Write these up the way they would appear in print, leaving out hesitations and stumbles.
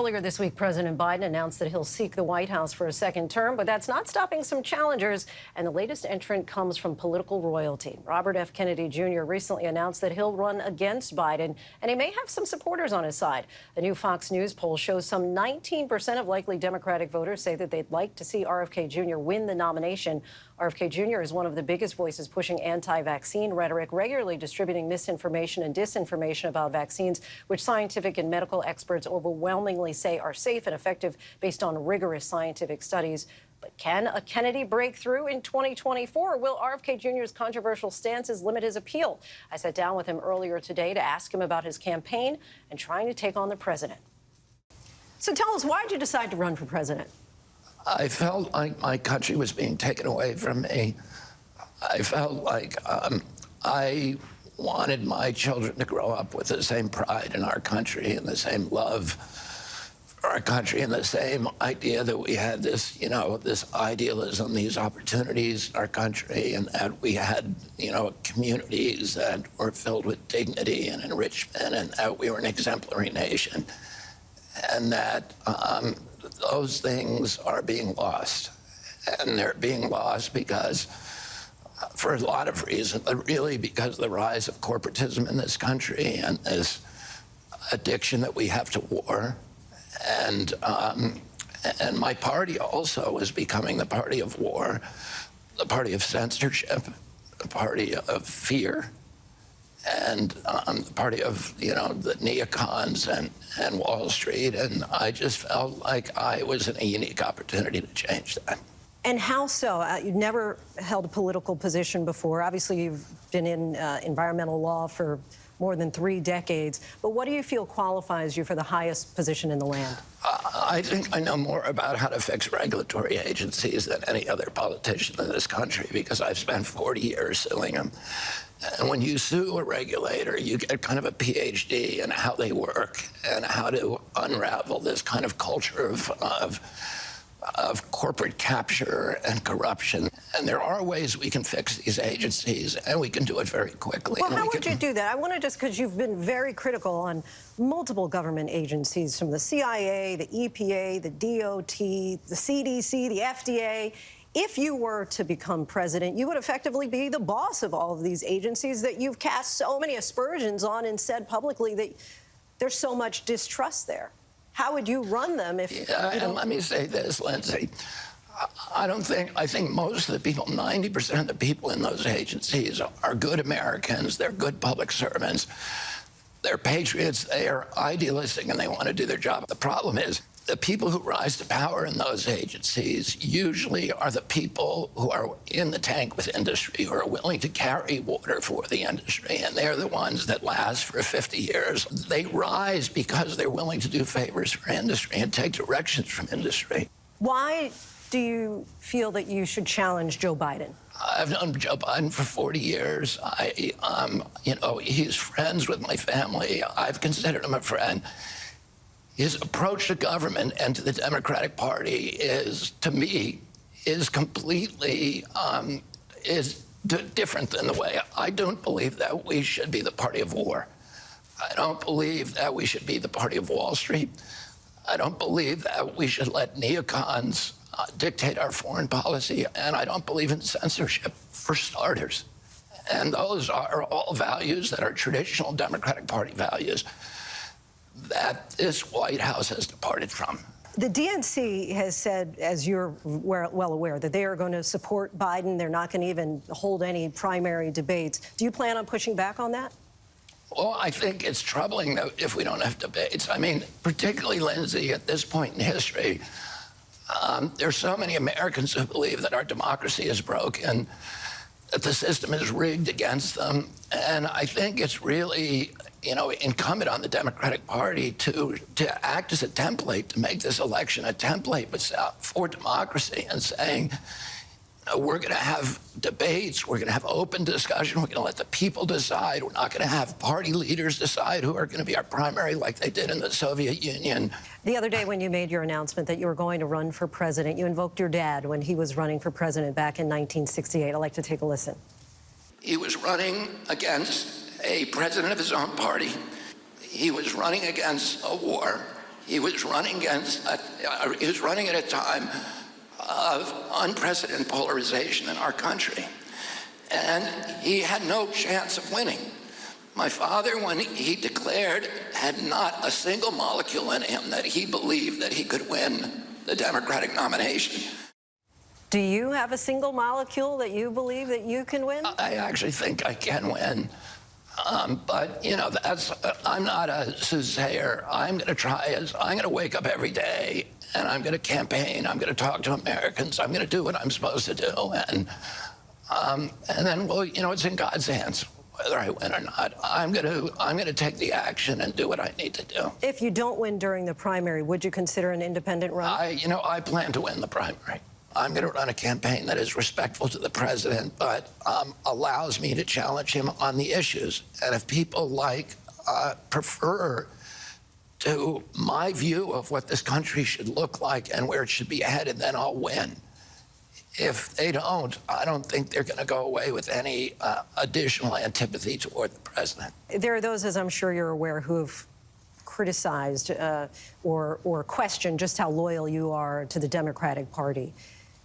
Earlier this week, President Biden announced that he'll seek the White House for a second term, but that's not stopping some challengers. And the latest entrant comes from political royalty. Robert F. Kennedy Jr. recently announced that he'll run against Biden, and he may have some supporters on his side. A new Fox News poll shows some 19% of likely Democratic voters say that they'd like to see RFK Jr. win the nomination. RFK Jr. is one of the biggest voices pushing anti-vaccine rhetoric, regularly distributing misinformation and disinformation about vaccines, which scientific and medical experts overwhelmingly say are safe and effective based on rigorous scientific studies. But can a Kennedy break through in 2024? Will RFK Jr.'s controversial stances limit his appeal? I sat down with him earlier today to ask him about his campaign and trying to take on the president. So tell us, why did you decide to run for president? I felt like my country was being taken away from me. I felt like I wanted my children to grow up with the same pride in our country and the same love for our country and the same idea that we had this, this idealism, these opportunities in our country, and that we had, communities that were filled with dignity and enrichment, and that we were an exemplary nation. And that those things are being lost. And they're being lost because, for a lot of reasons, but really because of the rise of corporatism in this country and this addiction that we have to war. And my party also is becoming the party of war, the party of censorship, the party of fear, and the party of, the neocons and Wall Street. And I just felt like I was in a unique opportunity to change that. And how so? You've never held a political position before. Obviously, you've been in environmental law for more than 3 decades. But what do you feel qualifies you for the highest position in the land? I think I know more about how to fix regulatory agencies than any other politician in this country, because I've spent 40 years suing them. And when you sue a regulator, you get kind of a PhD in how they work and how to unravel this kind of culture of corporate capture and corruption. And there are ways we can fix these agencies, and we can do it very quickly. Well, how would you do that? I want to just, because you've been very critical on multiple government agencies, from the CIA, the EPA, the DOT, the CDC, the FDA. If you were to become president, you would effectively be the boss of all of these agencies that you've cast so many aspersions on and said publicly that there's so much distrust there. How would you run them if you don't... And let me say this, Linsey. I think most of the people, 90% of the people in those agencies are good Americans. They're good public servants. They're patriots. They are idealistic, and they want to do their job. The problem is, the people who rise to power in those agencies usually are the people who are in the tank with industry, who are willing to carry water for the industry, and they're the ones that last for 50 years. They rise because they're willing to do favors for industry and take directions from industry. Why do you feel that you should challenge Joe Biden? I've known Joe Biden for 40 years. He's friends with my family. I've considered him a friend. His approach to government and to the Democratic Party is, to me, is completely different than the way. I don't believe that we should be the party of war. I don't believe that we should be the party of Wall Street. I don't believe that we should let neocons dictate our foreign policy. And I don't believe in censorship, for starters. And those are all values that are traditional Democratic Party values that this White House has departed from. The DNC has said, as you're well aware, that they are going to support Biden. They're not going to even hold any primary debates. Do you plan on pushing back on that? Well, I think it's troubling that if we don't have debates. I mean, particularly, Linsey, at this point in history, there's so many Americans who believe that our democracy is broken, that the system is rigged against them. And I think it's really, incumbent on the Democratic Party to act as a template, to make this election a template for democracy, and saying, we're going to have debates, we're going to have open discussion, we're going to let the people decide. We're not going to have party leaders decide who are going to be our primary, like they did in the Soviet Union. The other day when you made your announcement that you were going to run for president, you invoked your dad when he was running for president back in 1968. I'd like to take a listen. He was running against a president of his own party. He was running against a war. He was running at a time of unprecedented polarization in our country, and he had no chance of winning. My father, when he declared, had not a single molecule in him that he believed that he could win the Democratic nomination. Do you have a single molecule that you believe that you can win? I actually think I can win. But, you know, I'm not a soothsayer. I'm going to wake up every day and I'm going to campaign. I'm going to talk to Americans. I'm going to do what I'm supposed to do. And then, well, you know, it's in God's hands whether I win or not. I'm going to take the action and do what I need to do. If you don't win during the primary, would you consider an independent run? I plan to win the primary. I'm going to run a campaign that is respectful to the president, but allows me to challenge him on the issues. And if people prefer to my view of what this country should look like and where it should be headed, then I'll win. If they don't, I don't think they're going to go away with any additional antipathy toward the president. There are those, as I'm sure you're aware, who have criticized or questioned just how loyal you are to the Democratic Party.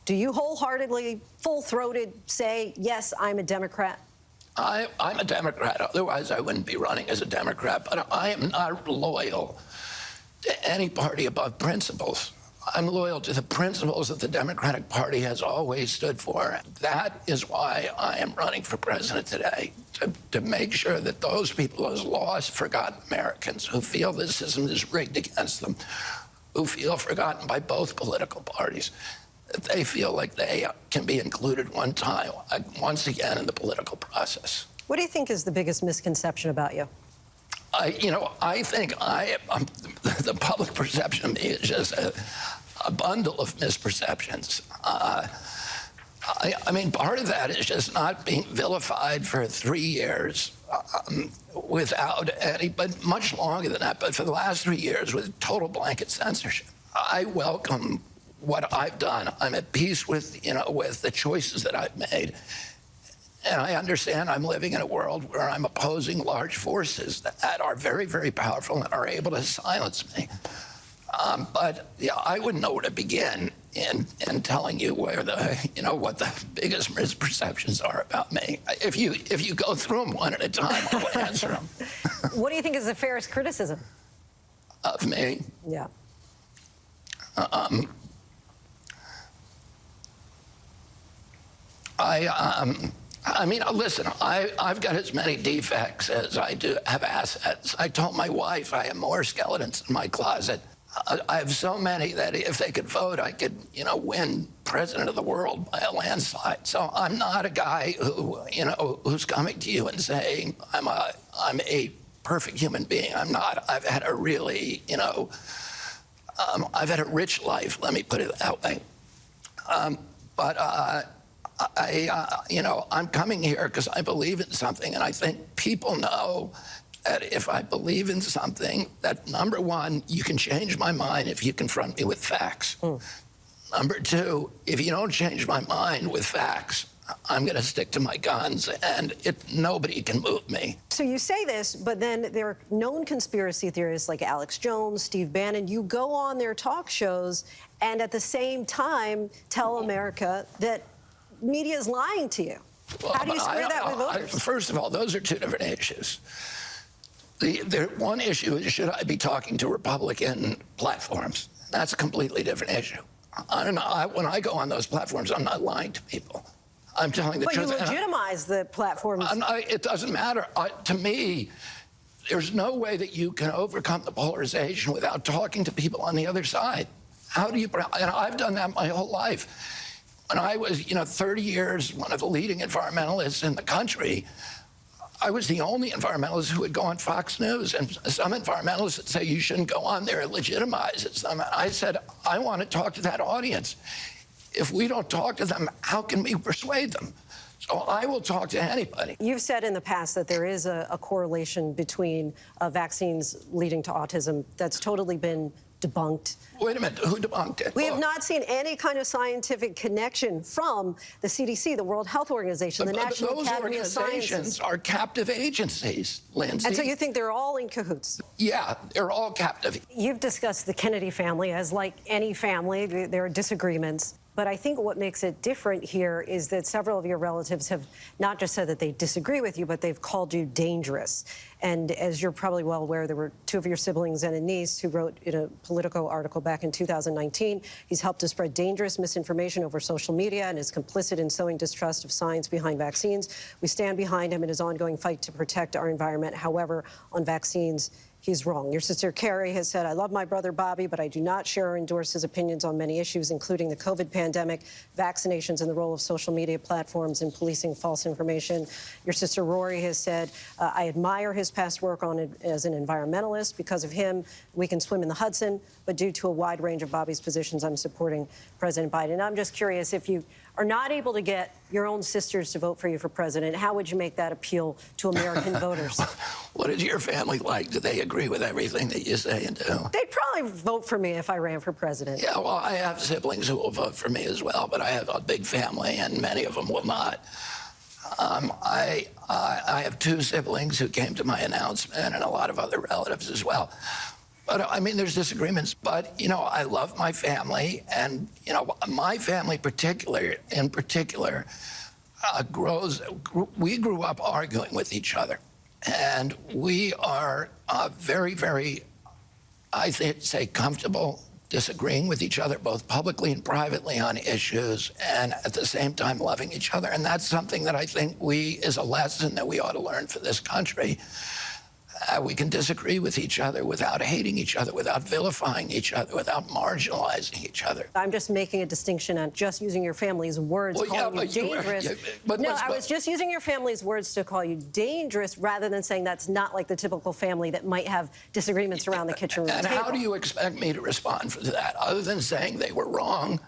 Do you wholeheartedly, full-throated say, yes, I'm a Democrat? I'm a Democrat. Otherwise, I wouldn't be running as a Democrat. But I am not loyal to any party above principles. I'm loyal to the principles that the Democratic Party has always stood for. That is why I am running for president today, to make sure that those people, those lost, forgotten Americans who feel this system is rigged against them, who feel forgotten by both political parties, that they feel like they can be included once again in the political process. What do you think is the biggest misconception about you? I think the public perception of me is just a bundle of misperceptions. I mean, part of that is just not being vilified for 3 years without any, but much longer than that, but for the last 3 years with total blanket censorship. I welcome what I've done. I'm at peace with, with the choices that I've made. And I understand I'm living in a world where I'm opposing large forces that are very, very powerful and are able to silence me. But yeah, I wouldn't know where to begin in telling you where what the biggest misperceptions are about me. If you go through them one at a time, I'll answer them. What do you think is the fairest criticism of me? Yeah. I mean, listen, I've got as many defects as I do have assets. I told my wife I have more skeletons in my closet. I have so many that if they could vote, I could, win president of the world by a landslide. So I'm not a guy who, who's coming to you and saying I'm a perfect human being. I'm not. I've had a really, I've had a rich life. Let me put it that way. I'm coming here because I believe in something, and I think people know that if I believe in something, that number one, you can change my mind if you confront me with facts. Number two, if you don't change my mind with facts, I'm going to stick to my guns, and nobody can move me. So you say this, but then there are known conspiracy theorists like Alex Jones, Steve Bannon. You go on their talk shows and at the same time tell America that media is lying to you. Well, how do you square that with voters? First of all, those are two different issues. The one issue is, should I be talking to Republican platforms? That's a completely different issue. I don't know. When I go on those platforms, I'm not lying to people. I'm telling the truth. But you legitimize the platforms. It doesn't matter. To me, there's no way that you can overcome the polarization without talking to people on the other side. How do you? And I've done that my whole life. When I was, 30 years, one of the leading environmentalists in the country, I was the only environmentalist who would go on Fox News, and some environmentalists would say you shouldn't go on there, it legitimizes them. I said, I want to talk to that audience. If we don't talk to them, how can we persuade them? So I will talk to anybody. You've said in the past that there is a correlation between vaccines leading to autism that's totally been debunked. Wait a minute, who debunked it? We have not seen any kind of scientific connection from the CDC, the World Health Organization, the National Academy of Sciences. Those organizations are captive agencies, Linsey. And so you think they're all in cahoots? Yeah, they're all captive. You've discussed the Kennedy family. As like any family, there are disagreements. But I think what makes it different here is that several of your relatives have not just said that they disagree with you, but they've called you dangerous. And as you're probably well aware, there were two of your siblings and a niece who wrote in a Politico article back in 2019, he's helped to spread dangerous misinformation over social media and is complicit in sowing distrust of science behind vaccines. We stand behind him in his ongoing fight to protect our environment. However, on vaccines, he's wrong. Your sister Carrie has said, I love my brother Bobby, but I do not share or endorse his opinions on many issues, including the COVID pandemic, vaccinations, and the role of social media platforms in policing false information. Your sister Rory has said, I admire his past work on it as an environmentalist. Because of him, we can swim in the Hudson, but due to a wide range of Bobby's positions, I'm supporting President Biden. And I'm just curious, if you are not able to get your own sisters to vote for you for president, how would you make that appeal to American voters? What is your family like? Do they agree with everything that you say and do? They'd probably vote for me if I ran for president. Yeah, well, I have siblings who will vote for me as well, but I have a big family, and many of them will not. I have two siblings who came to my announcement, and a lot of other relatives as well. But, I mean, there's disagreements, but, you know, I love my family, and, you know, my family in particular, we grew up arguing with each other, and we are very, very, I think, say, comfortable disagreeing with each other, both publicly and privately on issues, and at the same time loving each other. And that's something that I think is a lesson that we ought to learn for this country. We can disagree with each other without hating each other, without vilifying each other, without marginalizing each other. I'm just making a distinction on just using your family's words, calling you dangerous. I was just using your family's words to call you dangerous rather than saying that's not like the typical family that might have disagreements around the kitchen table. And how do you expect me to respond to that, other than saying they were wrong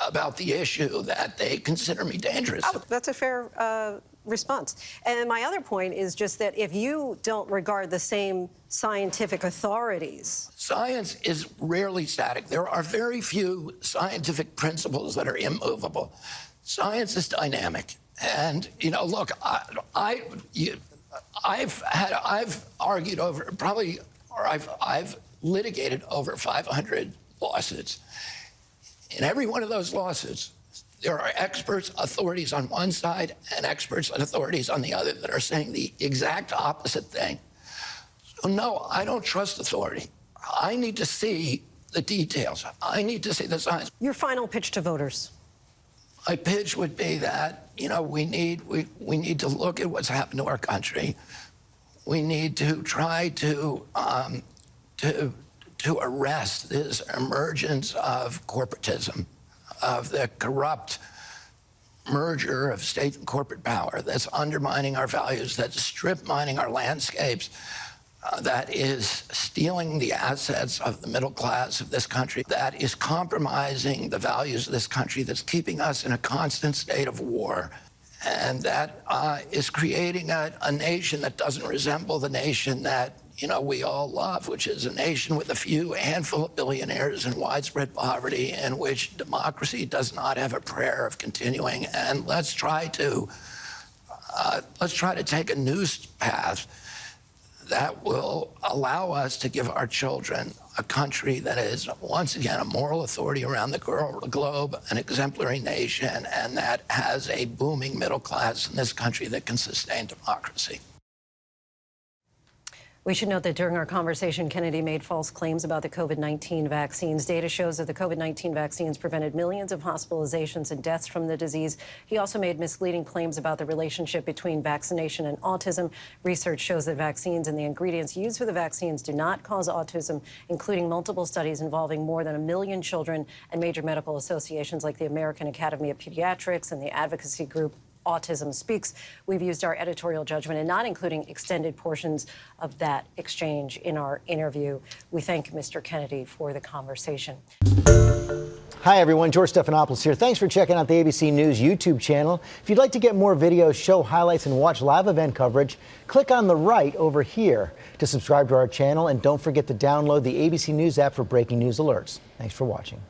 about the issue that they consider me dangerous? Oh, that's a fair response. And my other point is just that if you don't regard the same scientific authorities. Science is rarely static. There are very few scientific principles that are immovable. Science is dynamic. And, you know, look, I've argued over I've litigated over 500 lawsuits. In every one of those lawsuits, there are experts, authorities on one side, and experts and authorities on the other that are saying the exact opposite thing. So, no, I don't trust authority. I need to see the details. I need to see the science. Your final pitch to voters. My pitch would be that, you know, we need to look at what's happened to our country. We need to try to arrest this emergence of corporatism, of the corrupt merger of state and corporate power that's undermining our values, that's strip mining our landscapes, that is stealing the assets of the middle class of this country, that is compromising the values of this country, that's keeping us in a constant state of war, and that is creating a nation that doesn't resemble the nation that, you know, we all love, which is a nation with a handful of billionaires and widespread poverty, in which democracy does not have a prayer of continuing. And let's try to take a new path that will allow us to give our children a country that is, once again, a moral authority around the globe, an exemplary nation, and that has a booming middle class in this country that can sustain democracy. We should note that during our conversation, Kennedy made false claims about the COVID-19 vaccines. Data shows that the COVID-19 vaccines prevented millions of hospitalizations and deaths from the disease. He also made misleading claims about the relationship between vaccination and autism. Research shows that vaccines and the ingredients used for the vaccines do not cause autism, including multiple studies involving more than 1 million children and major medical associations like the American Academy of Pediatrics and the advocacy group Autism Speaks. We've used our editorial judgment in not including extended portions of that exchange in our interview. We thank Mr. Kennedy for the conversation. Hi, everyone. George Stephanopoulos here. Thanks for checking out the ABC News YouTube channel. If you'd like to get more videos, show highlights, and watch live event coverage, click on the right over here to subscribe to our channel. And don't forget to download the ABC News app for breaking news alerts. Thanks for watching.